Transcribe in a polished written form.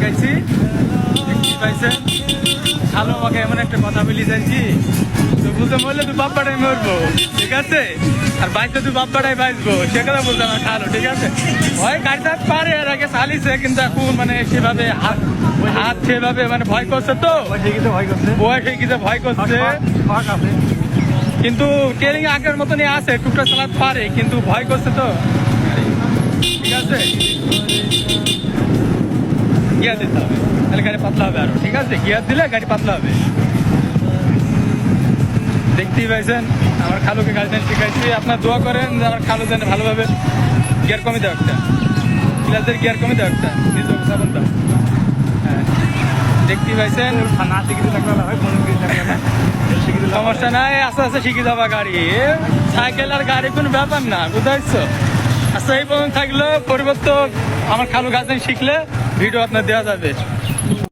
শিখাইছি, দেখতে পাইছেন। খালো আমাকে এমন একটা কথা বলি যাচ্ছি, তো বলতে বললে তুই বাপ্পাটাই মরবো, ঠিক আছে, আর বাইকটা তুই বাপ্পাটাই বাঁচবো, সে কথা বলতে আমার খালো, ঠিক আছে। ভয় গাড়িটা পারে, এর আগে চালিয়েছে, কিন্তু এখন মানে সেভাবে হাত সেভাবে মানে ভয় করছে, তো বয়স হয়ে গেছে, ভয় করছে, কিন্তু ট্রেনিং আগের মতনই আছে, টুকটা চালাতে পারে, কিন্তু ভয় করছে তো, ঠিক আছে। গিয়ার দিতে হবে, তাহলে গাড়ি পাতলা হবে আরো, ঠিক আছে, গিয়ার দিলে গাড়ি পাতলা হবে। দেখতেই পাইছেন আমার খালুকে গাড়ি চালানো শিখাইছি, আপনার দোয়া করেন যে আমার খালু যেন ভালোভাবে গিয়ার কমে দেওয়া একটা, ক্লাসের গিয়ার কমে দেওয়া একটা, নিজে সাবন দাও। হ্যাঁ, দেখতেই পাইছেন, সমস্যা নাই, আস্তে আস্তে শিখে যাবা গাড়ি, সাইকেল আর গাড়ি কোনো ব্যাপার না, বুঝতে আচ্ছা এই পর্যন্ত থাকলেও পরিবর্তন আমার খালু গাছ শিখলে ভিডিও আপনার দেওয়া যাবে।